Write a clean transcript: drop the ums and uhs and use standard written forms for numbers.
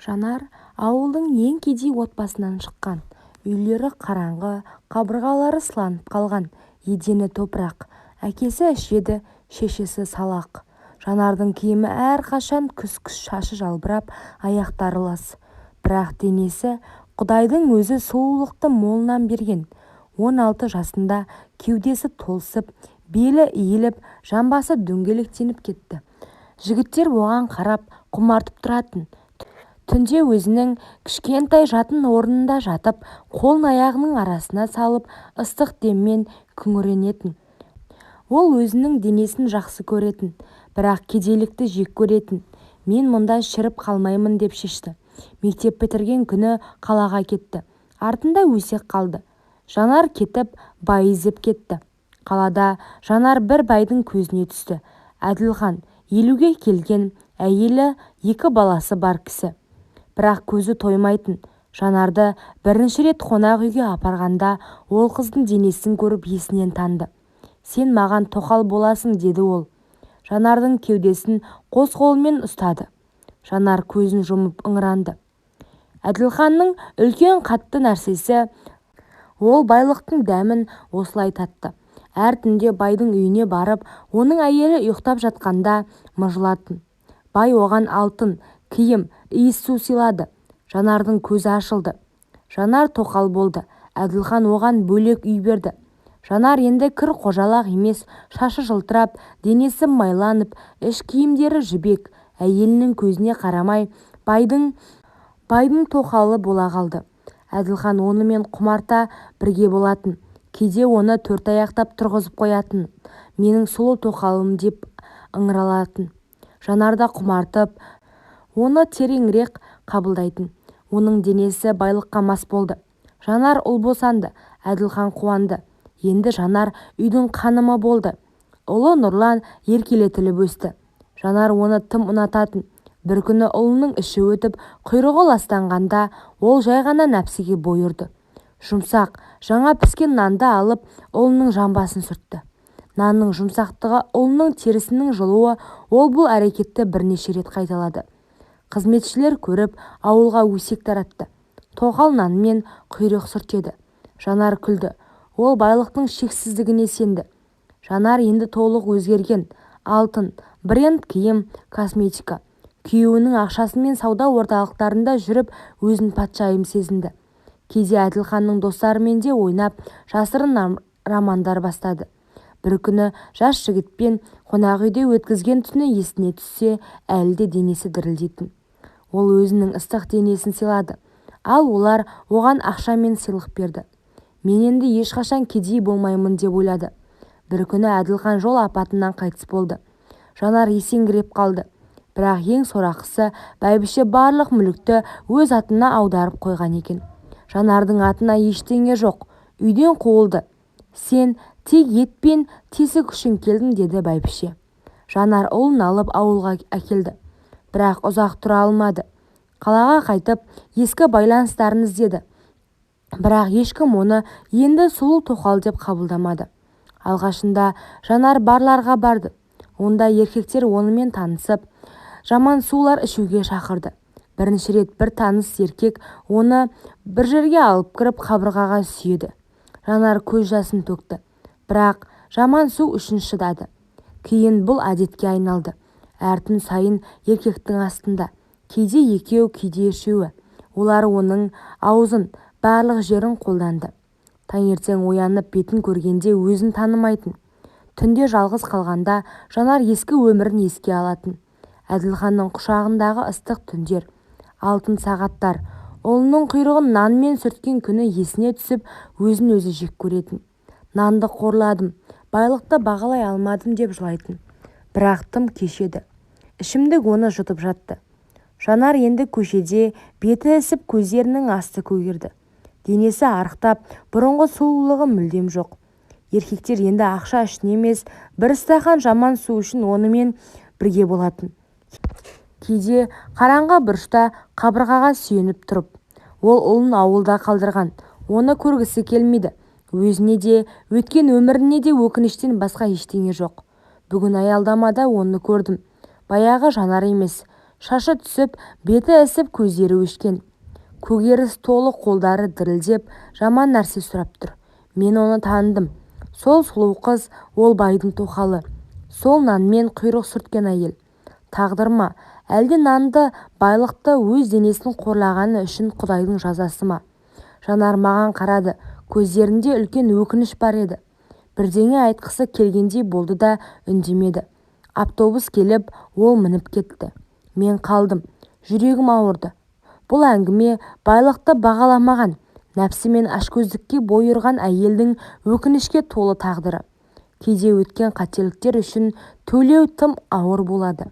Жанар ауылдың ең кедей отбасынан шыққан. Үйлері қараңғы, қабырғалары сыланып қалған, едені топырақ. Әкесі ішеді, шешесі салақ. Жанардың киімі әрқашан күс-күс, шашы жалбырап, аяқтары лас. Бірақ денесі Құдайдың өзі сұлулықты молынан берген. 16 жасында кеудесі толсып, белі иіліп, жамбасы дөңгелектеніп кетті. Жігіттер оған қарап құмартып тұратын. Түнде өзінің кішкентай жатын орнында жатып, қолын аяғының арасына салып, ыстық деммен күңіренетін. Ол өзінің денесін жақсы көретін, бірақ кедейлікті жек көретін. Мен мұнда шіріп қалмаймын деп шешті. Мектеп бітірген күні қалаға кетті. Артында өсек қалды. Жанар кетіп, бай іздеп кетті. Қалада Жанар бір байдың көзіне түсті. Әділхан, 50-ге келген, әйелі 2 баласы бар кісі. Бірақ көзі тоймайтын. Жанарды бірінші рет қонақ үйге апарғанда ол қыздың денесін көріп есінен танды. «Сен маған тоқал боласың», деді ол. Жанардың кеудесін қос қолымен ұстады. Жанар көзін жұмып ыңыранды. Әділханның үлкен қатты нәрсесі, ол байлықтың дәмін осылай татты. Әр түнде байдың үйіне барып, оның әйелі ұйықтап жатқанда мыжылатын. Бай оған алтын, киім, иіс су сыйлады. Жанардың көзі ашылды. Жанар тоқал болды. Әділхан оған бөлек үй берді. Жанар енді кір қожалақ емес, шашы жылтырап, денесі майланып, іш киімдері жібек. Әйелінің көзіне қарамай, байдың тоқалы бола қалды. Әділхан онымен құмарта бірге болатын. Кейде оны 4 аяқтап тұрғызып қоятын. «Менің сұлу тоқалым» деп ыңыралатын. Жанарда құмартып, оны тереңірек қабылдайтын. Оның денесі байлыққа мас болды. Жанар ұл босанды. Әділхан қуанды. Енді Жанар үйдің ханымы болды. Ұлы Нұрлан еркелетіліп өсті. Жанар оны тым ұнататын. Бір күні ұлының іші өтіп, құйрығы ластанғанда, ол жай ғана нәпсіге бой ұрды. Жұмсақ, жаңа піскен нанды алып, ұлының жамбасын сүртті. Нанның жұмсақтығы, ұлының терісінің жылуы, ол бұл әрекетті бірнеше рет қайталады. Қызметшілер көріп, ауылға өсек таратты. Тоқал нанмен құйрық сүртеді. Жанар күлді. Ол байлықтың шексіздігіне сенді. Жанар енді толық өзгерген. Алтын, бренд киім, косметика. Күйеуінің ақшасымен сауда орталықтарында жүріп, өзін патшайым сезінді. Кейде Әділханның достарымен де ойнап, жасырын романдар бастады. Бір күні жас жігітпен қонақ үйде өткізген түні есіне түссе, әлі де денесі дірілдейтін. Ол өзінің ыстық денесін сыйлады. Ал олар оған ақша мен сыйлық берді. Мен енді ешқашан кедей болмаймын деп ойлады. Бір күні Әділхан жол апатынан қайтыс болды. Жанар есеңгіреп қалды. Бірақ ең сорақысы, бәйбіше барлық мүлікті өз атына аударып қойған екен. Жанардың атына ештеңе жоқ. Үйден қуылды. «Сен тек ет пен тесік үшін келдің», деді бәйбіше. Жанар ұлын алып ауылға әкелді. Бірақ ұзақ тұра алмады. Қалаға қайтып, ескі байланыстарын іздеді. Бірақ ешкім оны енді сұлу тоқал деп қабылдамады. Алғашында Жанар барларға барды. Онда еркектер онымен танысып, жаман сулар ішуге шақырды. Бірінші рет бір таныс еркек оны бір жерге алып кіріп қабырғаға сүйеді. Жанар көз жасын төкті. Бірақ жаман су үшін шыдады. Кейін бұл әдетке айналды. Әр түн сайын еркектің астында. Кейде екеу, кейде үшеуі. Олар оның аузын, барлық жерін қолданды. Таңертең оянып бетін көргенде өзін танымайтын. Түнде жалғыз қалғанда Жанар ескі өмірін еске алатын. Әділханның құшағындағы ыстық түндер, алтын сағаттар, ұлының құйрығын нанмен сүрткен күні есіне түсіп, өзін өзі жек көретін. Нанды қорладым, байлықты бағалай алмадым деп жылайтын. Бірақ тым кешеді. Ішімдік оны жұтып жатты. Жанар енді көшеде беті ісіп, көздерінің асты көгерді. Денесі арықтап, бұрынғы сұлулығы мүлдем жоқ. Еркектер енді ақша үшін емес, бір стақан жаман су үшін онымен бірге болатын. Кейде қараңғы бұрышта қабырғаға сүйеніп тұрып, ол ұлын ауылда қалдырған. Оны көргісі келмейді. Өзіне де, өткен өміріне де өкініштен басқа ештеңе жоқ. Бүгін аялдамада оны көрдім. Баяғы Жанар емес. Шашы түсіп, беті ісіп, көздері өшкен. Көгеріс толы, қолдары дірілдеп, жаман нәрсе сұрап тұр. Мен оны таныдым. Сол сұлу қыз, ол байдың тоқалы. Сол нанмен құйрық сүрткен әйел. Тағдыр ма, әлде нанды, байлықты өз денесін қорлағаны үшін Құдайдың жазасы ма? Жанар маған қарады. Көздерінде үлкен өкініш бар еді. Бірдеңе айтқысы келгендей болды да үндемеді. Автобус келіп, ол мініп кетті. Мен қалдым. Жүрегім ауырды. Бұл әңгіме байлықты бағаламаған, нәпсі мен ашкөздікке бой ұрған әйелдің өкінішке толы тағдыры. Кейде өткен қателіктер үшін төлеу тым ауыр болады.